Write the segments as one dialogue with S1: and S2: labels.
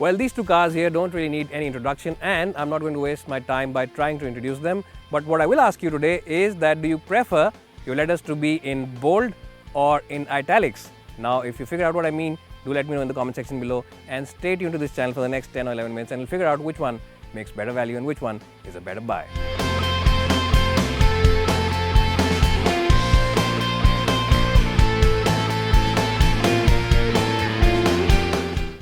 S1: Well, these two cars here don't really need any introduction, and I'm not going to waste my time by trying to introduce them. But what I will ask you today is that do you prefer your letters to be in bold or in italics? Now, if you figure out what I mean, do let me know in the comment section below, and stay tuned to this channel for the next 10 or 11 minutes and we'll figure out which one makes better value and which one is a better buy.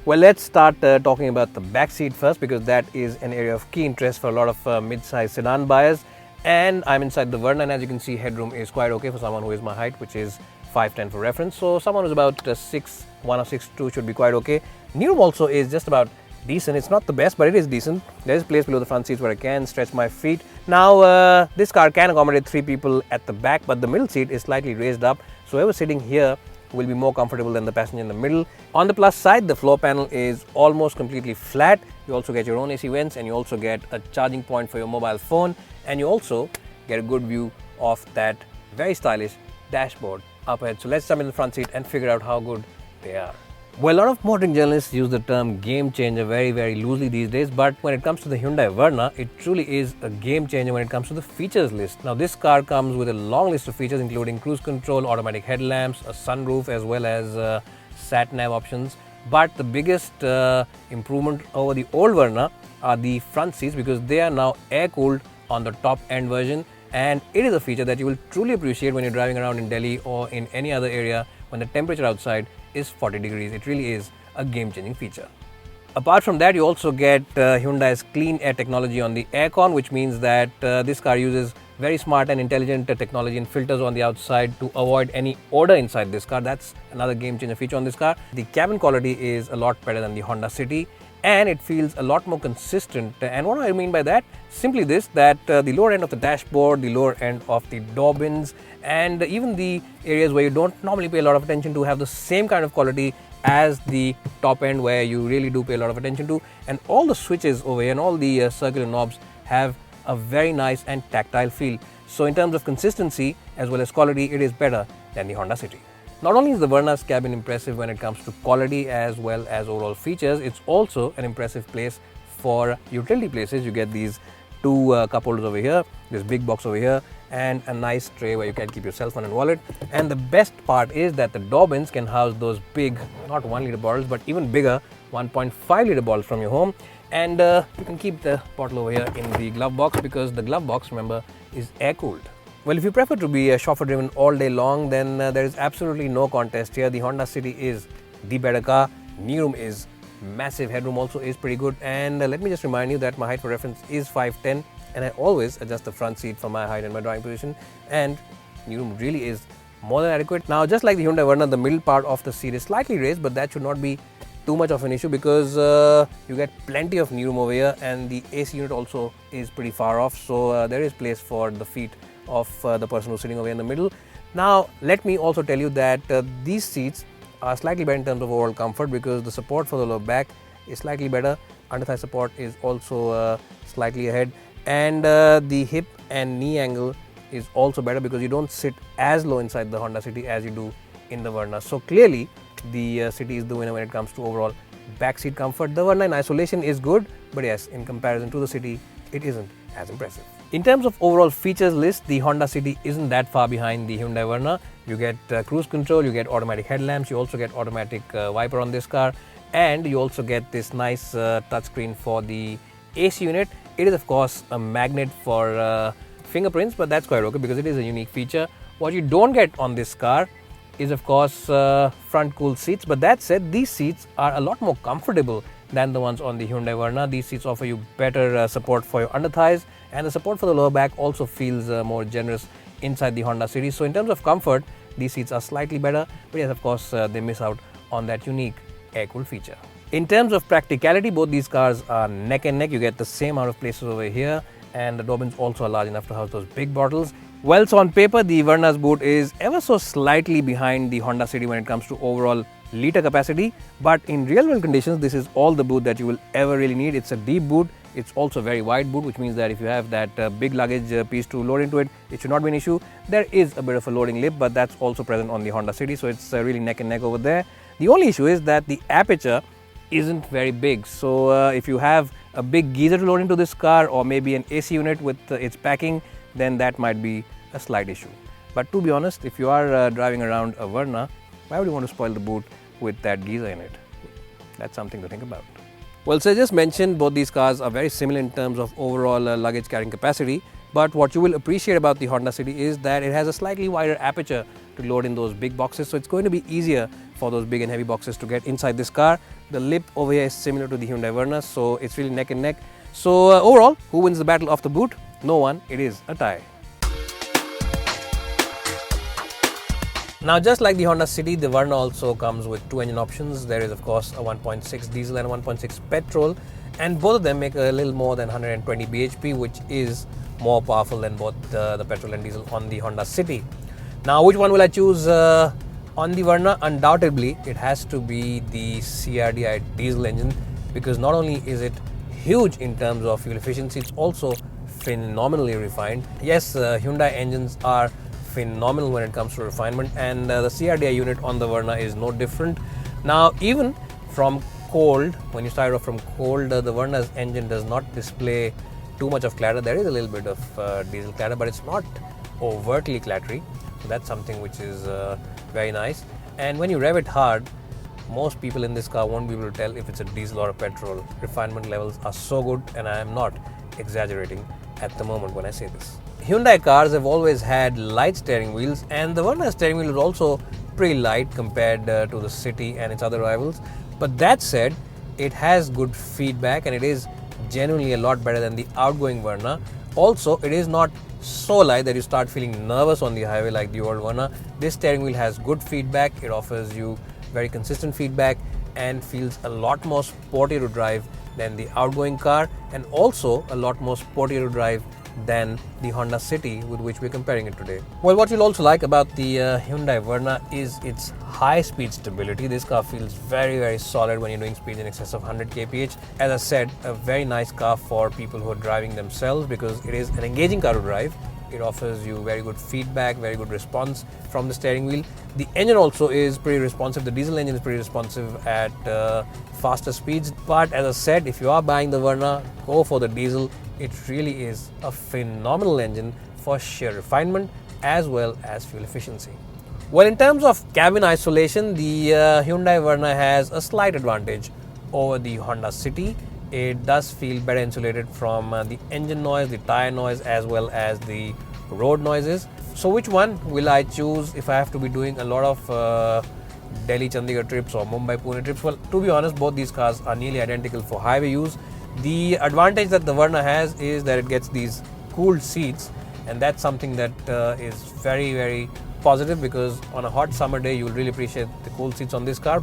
S1: Well, let's start talking about the back seat first, because that is an area of key interest for a lot of mid-size sedan buyers. And I'm inside the Verna, and as you can see, headroom is quite okay for someone who is my height, which is 5'10" for reference. So someone who's about 6'1" or 6'2" should be quite okay. Knee also is just about decent. It's not the best, but it is decent. There is place below the front seats where I can stretch my feet. Now, this car can accommodate 3 people at the back, but the middle seat is slightly raised up. So whoever sitting here will be more comfortable than the passenger in the middle. On the plus side, the floor panel is almost completely flat. You also get your own AC vents, and you also get a charging point for your mobile phone, and you also get a good view of that very stylish dashboard up ahead. So let's jump in the front seat and figure out how good they are. Well, a lot of motoring journalists use the term game changer very loosely these days, but when it comes to the Hyundai Verna, it truly is a game changer when it comes to the features list. Now, this car comes with a long list of features including cruise control, automatic headlamps, a sunroof, as well as sat-nav options. But the biggest improvement over the old Verna are the front seats, because they are now air-cooled on the top-end version, and it is a feature that you will truly appreciate when you're driving around in Delhi or in any other area when the temperature outside is 40 degrees. It really is a game-changing feature. Apart from that, you also get Hyundai's clean air technology on the aircon, which means that this car uses very smart and intelligent technology and filters on the outside to avoid any odor inside this car. That's another game-changer feature on this car. The cabin quality is a lot better than the Honda City, and it feels a lot more consistent. And what do I mean by that? Simply this, that the lower end of the dashboard, the lower end of the door bins, and even the areas where you don't normally pay a lot of attention to have the same kind of quality as the top end, where you really do pay a lot of attention to. And all the switches over here and all the circular knobs have a very nice and tactile feel. So in terms of consistency as well as quality, it is better than the Honda City. Not only is the Verna's cabin impressive when it comes to quality as well as overall features, it's also an impressive place for utility places. You get these 2 cup holders over here, this big box over here, and a nice tray where you can keep your cell phone and wallet. And the best part is that the door bins can house those big, not 1 litre bottles, but even bigger 1.5 litre bottles from your home. And you can keep the bottle over here in the glove box, because the glove box, remember, is air cooled. Well, if you prefer to be chauffeur driven all day long, then there is absolutely no contest here. The Honda City is the better car. Knee room is massive. Headroom also is pretty good. And let me just remind you that my height for reference is 5'10", and I always adjust the front seat for my height and my driving position. And knee room really is more than adequate. Now, just like the Hyundai Verna, the middle part of the seat is slightly raised, but that should not be too much of an issue, because you get plenty of knee room over here, and the AC unit also is pretty far off. So there is place for the feet of the person who's sitting over in the middle. Now, let me also tell you that these seats are slightly better in terms of overall comfort, because the support for the lower back is slightly better. Under thigh support is also slightly ahead, and the hip and knee angle is also better, because you don't sit as low inside the Honda City as you do in the Verna. So clearly the City is the winner when it comes to overall backseat comfort. The Verna in isolation is good, but yes, in comparison to the City, it isn't as impressive. In terms of overall features list, the Honda City isn't that far behind the Hyundai Verna. You get cruise control, you get automatic headlamps, you also get automatic wiper on this car, and you also get this nice touchscreen for the AC unit. It is of course a magnet for fingerprints, but that's quite okay because it is a unique feature. What you don't get on this car is of course front cool seats, but that said, these seats are a lot more comfortable than the ones on the Hyundai Verna. These seats offer you better support for your underthighs, and the support for the lower back also feels more generous inside the Honda City. So in terms of comfort, these seats are slightly better, but yes, of course they miss out on that unique air-cooled feature. In terms of practicality, both these cars are neck and neck. You get the same amount of places over here, and the door bins also are large enough to house those big bottles. Well, so on paper, the Verna's boot is ever so slightly behind the Honda City when it comes to overall liter capacity, but in real world conditions, this is all the boot that you will ever really need. It's a deep boot. It's also a very wide boot, which means that if you have that big luggage piece to load into it, it should not be an issue. There is a bit of a loading lip, but that's also present on the Honda City, so it's really neck and neck over there. The only issue is that the aperture isn't very big. So if you have a big geyser to load into this car, or maybe an AC unit with its packing, then that might be a slight issue. But to be honest, if you are driving around a Verna, why would you want to spoil the boot with that geyser in it? That's something to think about. Well, so I just mentioned both these cars are very similar in terms of overall luggage carrying capacity, but what you will appreciate about the Honda City is that it has a slightly wider aperture to load in those big boxes, so it's going to be easier for those big and heavy boxes to get inside this car. The lip over here is similar to the Hyundai Verna, so it's really neck and neck. So overall, who wins the battle of the boot? No one, it is a tie. Now, just like the Honda City, the Verna also comes with two engine options. There is of course a 1.6 diesel and a 1.6 petrol, and both of them make a little more than 120 bhp, which is more powerful than both the petrol and diesel on the Honda City. Now, which one will I choose on the Verna? Undoubtedly, it has to be the CRDI diesel engine, because not only is it huge in terms of fuel efficiency, it's also phenomenally refined. Yes, Hyundai engines are phenomenal when it comes to refinement, and the CRDI unit on the Verna is no different. Now, even from cold, when you start off from cold, the Verna's engine does not display too much of clatter. There is a little bit of diesel clatter, but it's not overtly clattery. So that's something which is very nice. And when you rev it hard, most people in this car won't be able to tell if it's a diesel or a petrol. Refinement levels are so good, and I am not exaggerating at the moment when I say this. Hyundai cars have always had light steering wheels, and the Verna steering wheel is also pretty light compared to the City and its other rivals. But that said, it has good feedback, and it is genuinely a lot better than the outgoing Verna. Also, it is not so light that you start feeling nervous on the highway like the old Verna. This steering wheel has good feedback. It offers you very consistent feedback and feels a lot more sporty to drive than the outgoing car, and also a lot more sporty to drive than the Honda City with which we're comparing it today. Well, what you'll also like about the Hyundai Verna is its high speed stability. This car feels very, very solid when you're doing speeds in excess of 100 kph. As I said, a very nice car for people who are driving themselves, because it is an engaging car to drive. It offers you very good feedback, very good response from the steering wheel. The engine also is pretty responsive. The diesel engine is pretty responsive at faster speeds. But as I said, if you are buying the Verna, go for the diesel. It really is a phenomenal engine for sheer refinement as well as fuel efficiency. Well, in terms of cabin isolation, the Hyundai Verna has a slight advantage over the Honda City. It does feel better insulated from the engine noise, the tire noise, as well as the road noises. So which one will I choose if I have to be doing a lot of Delhi Chandigarh trips or Mumbai Pune trips? Well, to be honest, both these cars are nearly identical for highway use. The advantage that the Verna has is that it gets these cooled seats, and that's something that is very, very positive, because on a hot summer day you will really appreciate the cool seats on this car.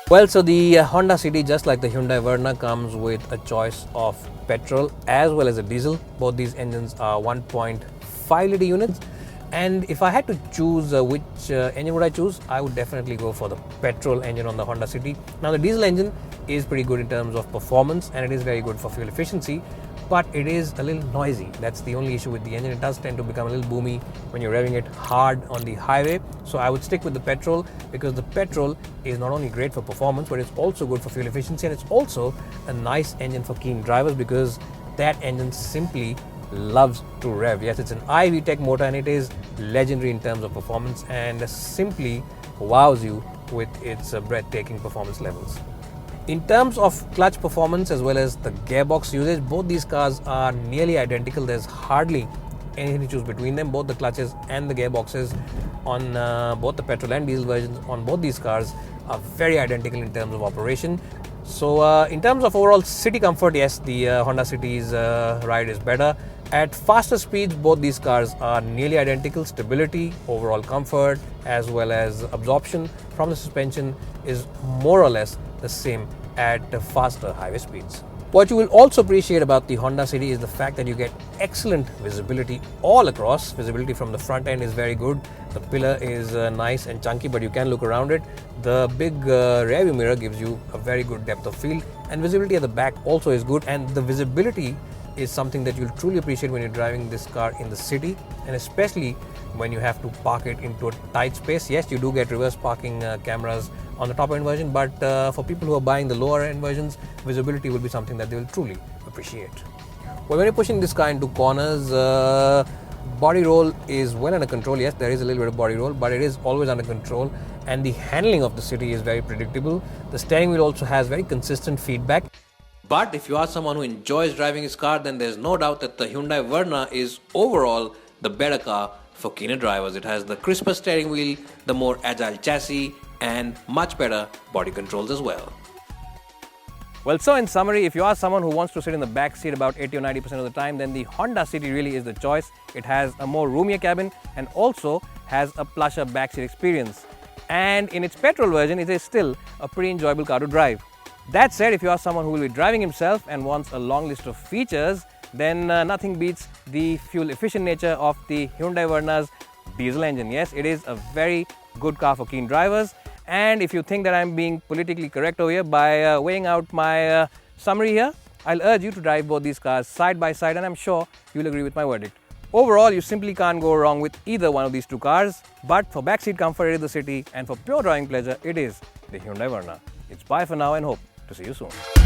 S1: Well, so the Honda City, just like the Hyundai Verna, comes with a choice of petrol as well as a diesel. Both these engines are 1.5 litre units. And if I had to choose which engine would I choose, I would definitely go for the petrol engine on the Honda City. Now, the diesel engine is pretty good in terms of performance, and it is very good for fuel efficiency, but it is a little noisy. That's the only issue with the engine. It does tend to become a little boomy when you're revving it hard on the highway. So I would stick with the petrol, because the petrol is not only great for performance, but it's also good for fuel efficiency, and it's also a nice engine for keen drivers, because that engine simply loves to rev. Yes, it's an iVTEC motor, and it is legendary in terms of performance, and simply wows you with its breathtaking performance levels. In terms of clutch performance as well as the gearbox usage, both these cars are nearly identical. There's hardly anything to choose between them. Both the clutches and the gearboxes on both the petrol and diesel versions on both these cars are very identical in terms of operation. So in terms of overall city comfort, yes, the Honda City's ride is better. At faster speeds, both these cars are nearly identical. Stability, overall comfort, as well as absorption from the suspension is more or less the same at faster highway speeds. What you will also appreciate about the Honda City is the fact that you get excellent visibility all across. Visibility from the front end is very good. The pillar is nice and chunky, but you can look around it. The big rear view mirror gives you a very good depth of field, and visibility at the back also is good, and the visibility is something that you'll truly appreciate when you're driving this car in the city, and especially when you have to park it into a tight space. Yes, you do get reverse parking cameras on the top end version, but for people who are buying the lower end versions, visibility will be something that they will truly appreciate. Well, when you're pushing this car into corners, body roll is well under control. Yes, there is a little bit of body roll, but it is always under control, and the handling of the city is very predictable. The steering wheel also has very consistent feedback. But if you are someone who enjoys driving his car, then there's no doubt that the Hyundai Verna is overall the better car for keener drivers. It has the crisper steering wheel, the more agile chassis, and much better body controls as well. Well, so in summary, if you are someone who wants to sit in the back seat about 80 or 90% of the time, then the Honda City really is the choice. It has a more roomier cabin and also has a plusher backseat experience. And in its petrol version, it is still a pretty enjoyable car to drive. That said, if you are someone who will be driving himself and wants a long list of features, then nothing beats the fuel-efficient nature of the Hyundai Verna's diesel engine. Yes, it is a very good car for keen drivers. And if you think that I'm being politically correct over here by weighing out my summary here, I'll urge you to drive both these cars side by side, and I'm sure you'll agree with my verdict. Overall, you simply can't go wrong with either one of these two cars. But for backseat comfort, it is the City, and for pure driving pleasure, it is the Hyundai Verna. It's bye for now, and hope to see you soon.